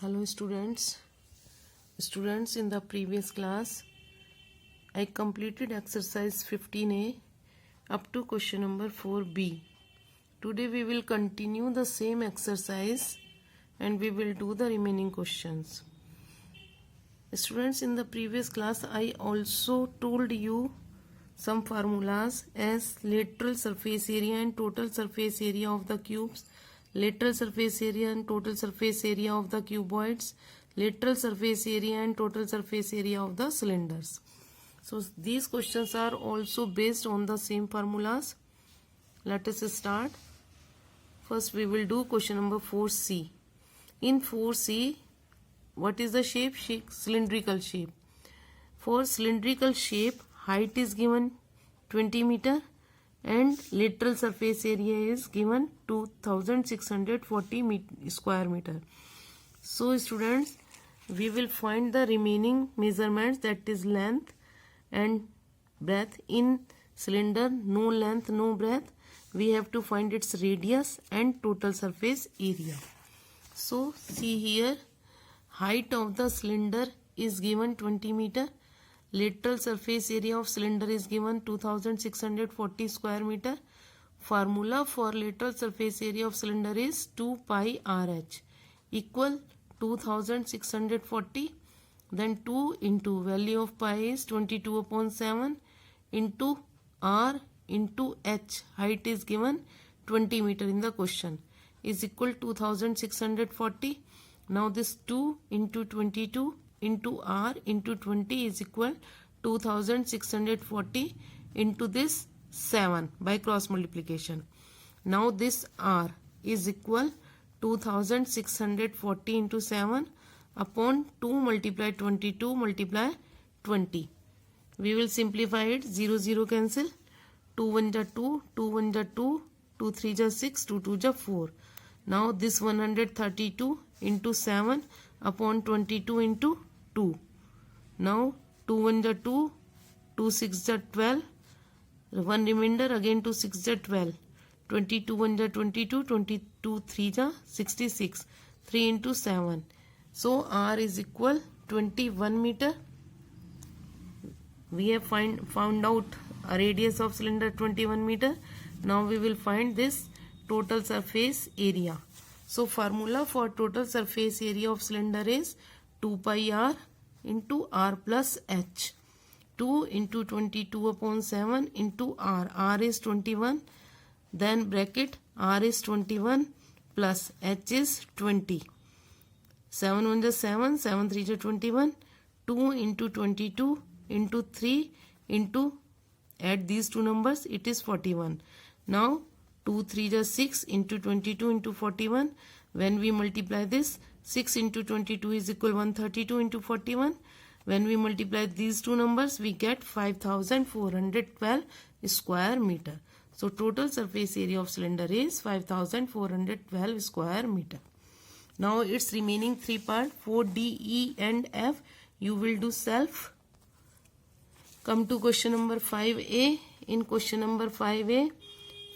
Hello students. In the previous class I completed exercise 15A up to question number 4B. Today we will continue the same exercise and we will do the remaining questions. Students, in the previous class I also told you some formulas as lateral surface area and total surface area of the cubes, lateral surface area and total surface area of the cuboids, lateral surface area and total surface area of the cylinders. So these questions are also based on the same formulas. Let us start. First we will do question number 4C. In 4C, what is the shape? Cylindrical shape. For cylindrical shape, height is given 20 meter and lateral surface area is given 2640 square meter. So students, we will find the remaining measurements, that is length and breadth. In cylinder, no length, no breadth. We have to find its radius and total surface area. So see here, height of the cylinder is given 20 meter. Lateral surface area of cylinder is given 2640 square meter. Formula for lateral surface area of cylinder is 2 pi RH equal 2640. Then 2 into value of pi is 22 upon 7 into R into H. Height is given 20 meter in the question is equal 2640. Now this 2 into 22 into R into 20 is equal 2640 into this 7 by cross multiplication. Now this R is equal 2640 into 7 upon 2 multiply 22 multiply 20. We will simplify it. 0 0 cancel. 2 1 ja 2, 2 1 ja 2, 2 3 ja 6, 2 2 ja 4. Now this 132 into 7 upon 22 into 2. Now 2 1 ja 2, 2 6 ja 12, 1 remainder, again 2 6 ja 12, 22 1 ja 22, 22 3 ja 66, 3 into 7. So R is equal 21 meter. We have found out a radius of cylinder 21 meter. Now we will find this total surface area. So formula for total surface area of cylinder is 2 pi R into R plus H. 2 into 22 upon 7 into R. R is 21. Then bracket R is 21 plus H is 20. 7 1 is 7, 7 3 is 21. 2 into 22 into 3 into, add these two numbers, it is 41. Now 2 3 is 6 into 22 into 41. When we multiply this, 6 into 22 is equal 132 into 41. When we multiply these two numbers, we get 5412 square meter. So total surface area of cylinder is 5412 square meter. Now its remaining three parts, 4, D, E and F, you will do self. Come to question number 5A. In question number 5A,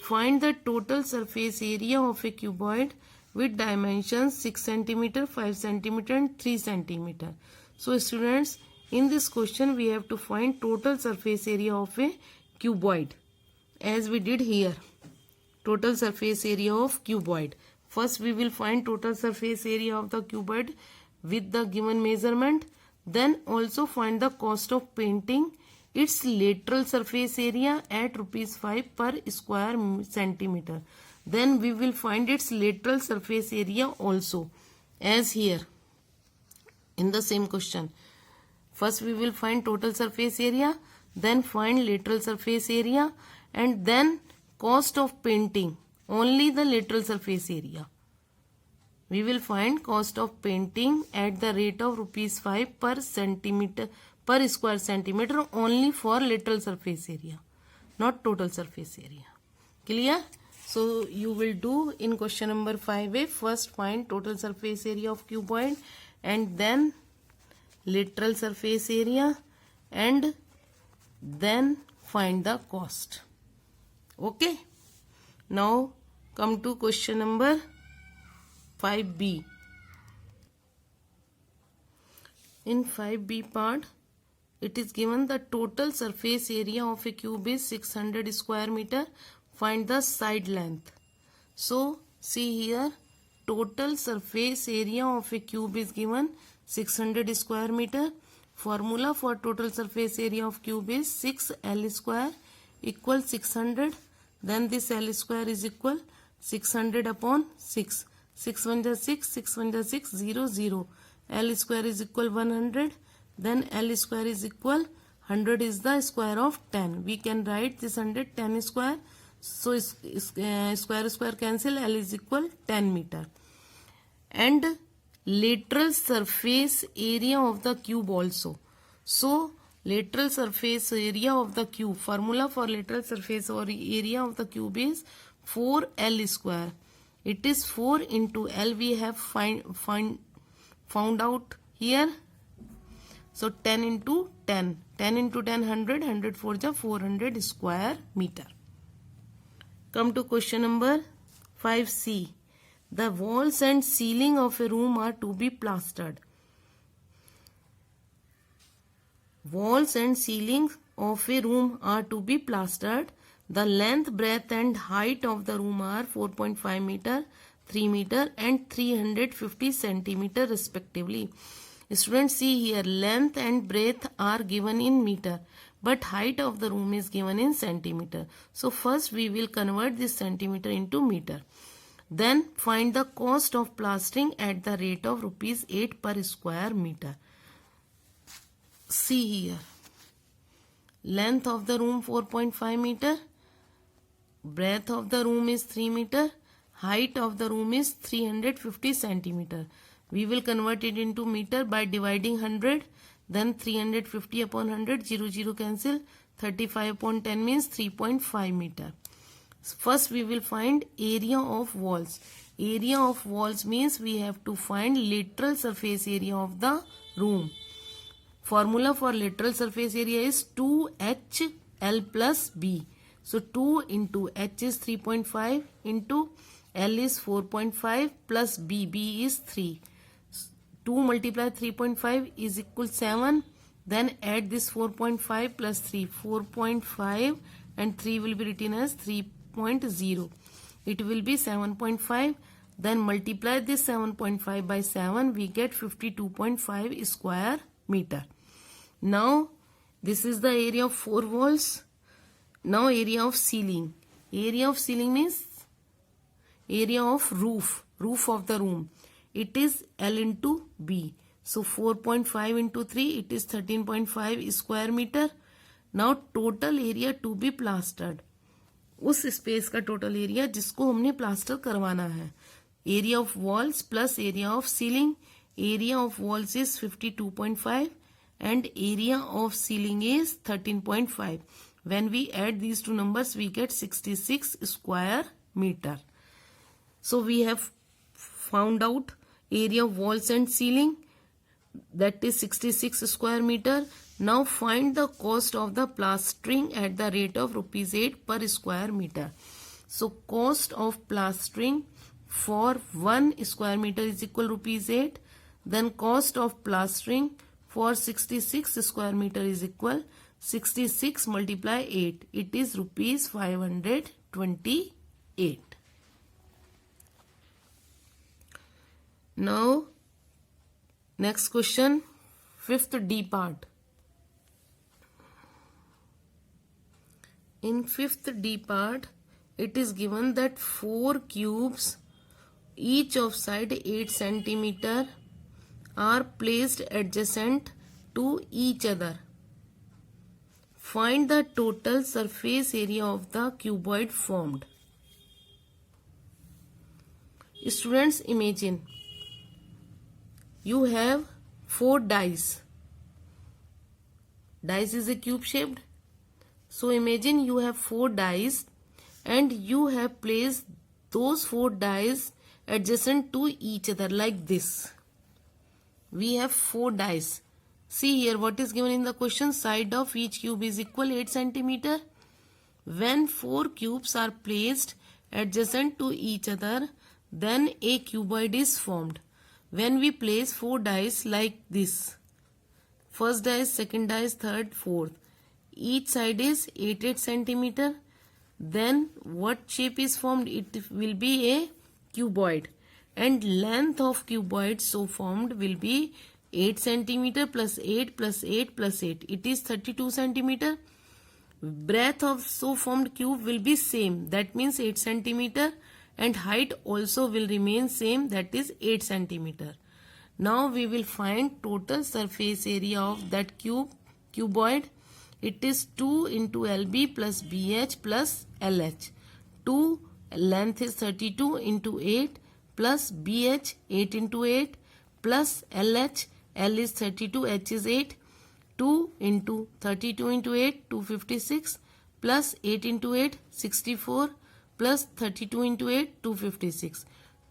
find the total surface area of a cuboid with dimensions 6 cm, 5 cm and 3 cm. So students, in this question we have to find total surface area of a cuboid as we did here. Total surface area of cuboid. First we will find total surface area of the cuboid with the given measurement. Then also find the cost of painting its lateral surface area at rupees 5 per square centimeter. Then we will find its lateral surface area also as here in the same question. First we will find total surface area, then find lateral surface area and then cost of painting only the lateral surface area. We will find cost of painting at the rate of rupees 5 per square centimeter only for lateral surface area, not total surface area. Clear? So you will do in question number 5A, first find total surface area of cuboid and then lateral surface area and then find the cost. Okay. Now come to question number 5B. In 5b part, it is given the total surface area of a cube is 600 square meter. Find the side length. So see here, total surface area of a cube is given 600 square meter. Formula for total surface area of cube is 6L square equal 600. Then this L square is equal 600 upon 6. 6 1 is 6, 6 1 is 6, 0, 0. L square is equal 100. Then L square is equal 100 is the square of 10. We can write this 100 10 square. So square cancel. L is equal 10 meter. And lateral surface area of the cube also. So lateral surface area of the cube. Formula for lateral surface or area of the cube is 4L square. It is 4 into L we have found out here. So 10 into 10. 10 into 10, 100. 100 for the 400 square meter. Come to question number 5C. The walls and ceiling of a room are to be plastered. Walls and ceiling of a room are to be plastered. The length, breadth and height of the room are 4.5 meter, 3 meter and 350 centimeter respectively. Students, see here, length and breadth are given in meter, but height of the room is given in centimeter. So first we will convert this centimeter into meter. Then find the cost of plastering at the rate of rupees 8 per square meter. See here, length of the room 4.5 meter, breadth of the room is 3 meter, height of the room is 350 centimeter. We will convert it into meter by dividing 100. Then 350 upon 100, 0, 0 cancel. 35 upon 10 means 3.5 meter. First we will find area of walls. Area of walls means we have to find lateral surface area of the room. Formula for lateral surface area is 2HL plus B. So 2 into H is 3.5 into L is 4.5 plus B. B is 3. 2 multiply 3.5 is equal 7. Then add this 4.5 plus 3. 4.5 and 3 will be written as 3.0. It will be 7.5. Then multiply this 7.5 by 7. We get 52.5 square meter. Now this is the area of 4 walls. Now area of ceiling. Area of ceiling means area of roof of the room. It is L into B. So 4.5 into 3, it is 13.5 square meter. Now total area to be plastered. उस space का total area जिसको हमने plaster करवाना है. Area of walls plus area of ceiling. Area of walls is 52.5 and area of ceiling is 13.5. When we add these two numbers, we get 66 square meter. So we have found out area of walls and ceiling, that is 66 square meter. Now find the cost of the plastering at the rate of rupees 8 per square meter. So cost of plastering for 1 square meter is equal rupees 8. Then cost of plastering for 66 square meter is equal 66 multiply 8. It is rupees 528. Now next question, 5th D part. In 5th D part, it is given that 4 cubes, each of side 8 centimeter, are placed adjacent to each other. Find the total surface area of the cuboid formed. Students, imagine you have 4 dice. Dice is a cube shaped. So imagine you have 4 dice and you have placed those 4 dice adjacent to each other like this. We have 4 dice. See here what is given in the question. Side of each cube is equal 8 centimeter. When 4 cubes are placed adjacent to each other, then a cuboid is formed. When we place 4 dice like this, first dice, second dice, third, fourth. Each side is 8 centimeter. Then what shape is formed? It will be a cuboid, and length of cuboid so formed will be 8 centimeter plus 8 plus 8 plus 8. It is 32 centimeter. Breadth of so formed cube will be same, that means 8 centimeter, and height also will remain same, that is 8 centimeter. Now we will find total surface area of that cuboid. It is 2 into LB plus BH plus LH. 2 length is 32 into 8 plus BH 8 into 8 plus LH. L is 32, H is 8. 2 into 32 into 8, 256 plus 8 into 8, 64 plus 32 into 8, 256.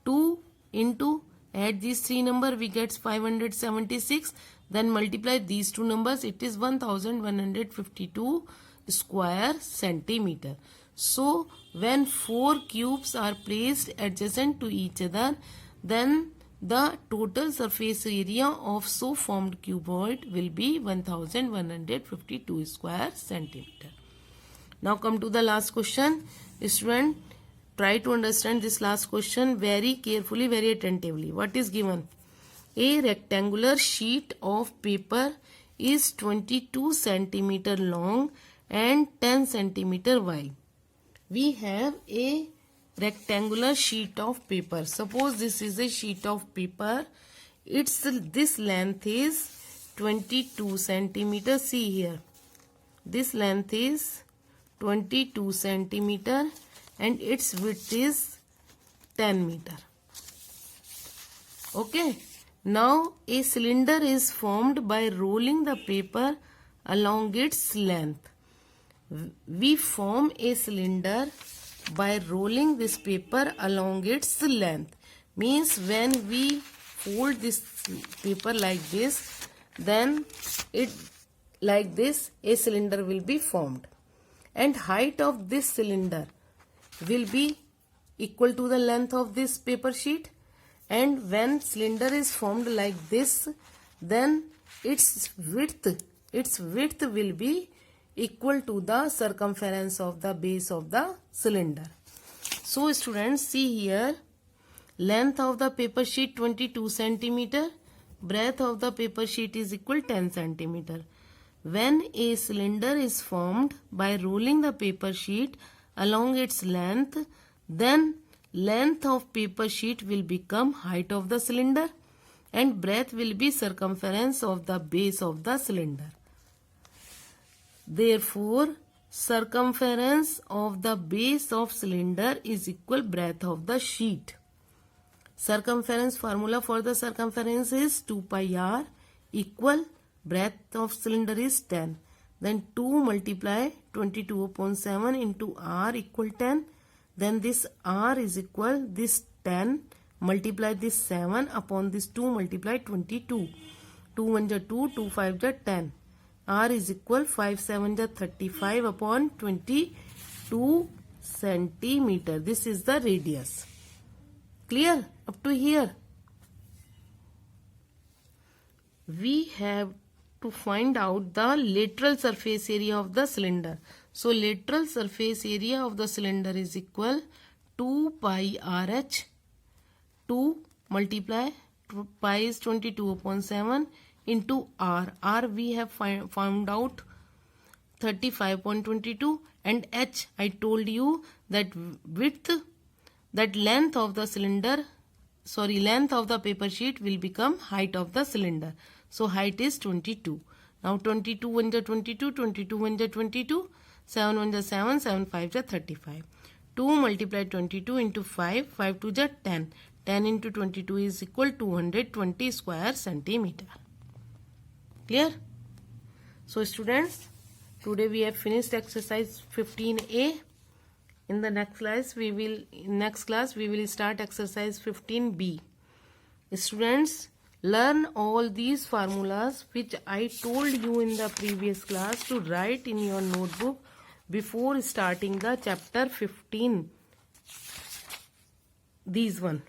2 into, add these three numbers, we get 576. Then multiply these two numbers, it is 1152 square centimeter. So when 4 cubes are placed adjacent to each other, then the total surface area of so formed cuboid will be 1152 square centimeter. Now come to the last question. Student, try to understand this last question very carefully, very attentively. What is given? A rectangular sheet of paper is 22 centimeter long and 10 centimeter wide. We have a rectangular sheet of paper. Suppose this is a sheet of paper. This length is 22 centimeter. See here. This length is 22 centimeter and its width is 10 meter. Okay. Now a cylinder is formed by rolling the paper along its length. We form a cylinder by rolling this paper along its length. Means when we fold this paper like this, then it like this a cylinder will be formed, and height of this cylinder will be equal to the length of this paper sheet. And when cylinder is formed like this, then its width will be equal to the circumference of the base of the cylinder. So students, see here, length of the paper sheet 22 centimeter, breadth of the paper sheet is equal 10 centimeter. When a cylinder is formed by rolling the paper sheet along its length, then length of paper sheet will become height of the cylinder and breadth will be circumference of the base of the cylinder. Therefore, circumference of the base of cylinder is equal breadth of the sheet. Circumference formula for the circumference is 2 pi r equal breadth of cylinder is 10. Then 2 multiply 22 upon 7 into r equal 10. Then this r is equal this 10 multiply this 7 upon this 2 multiply 22. 2 1 ja 2, 2 5 ja 10. R is equal 5 7 ja 35 upon 22 centimeter. This is the radius. Clear up to here? We have to find out the lateral surface area of the cylinder. So lateral surface area of the cylinder is equal 2 pi RH. 2 multiply pi is 22 upon 7 into r. R we have found out 35.22, and h I told you that length of the cylinder, length of the paper sheet will become height of the cylinder. So height is 22. Now 22 1 ja 22, 22 1 ja 22, 7 1 ja 7, 7 5 ja 35. 2 multiply 22 into 5, 5 2 ja 10. 10 into 22 is equal to 220 square centimeter. Clear? So students, today we have finished exercise 15A. In the next class we will start exercise 15B. Students, learn all these formulas which I told you in the previous class to write in your notebook before starting the chapter 15. These one.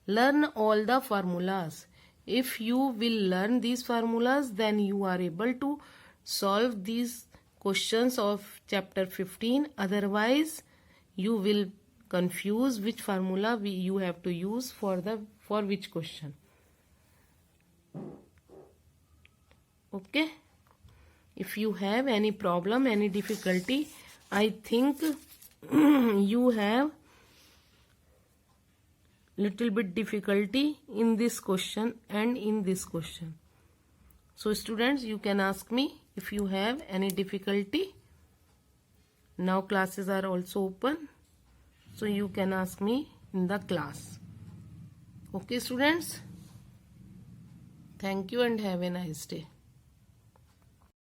Learn all the formulas. If you will learn these formulas, then you are able to solve these questions of chapter 15. Otherwise, you will confuse which formula you have to use for which question. Okay. If you have any problem, any difficulty, I think you have little bit difficulty in this question and in this question. So students, you can ask me if you have any difficulty. Now classes are also open, so you can ask me in the class. Okay students, thank you and have a nice day.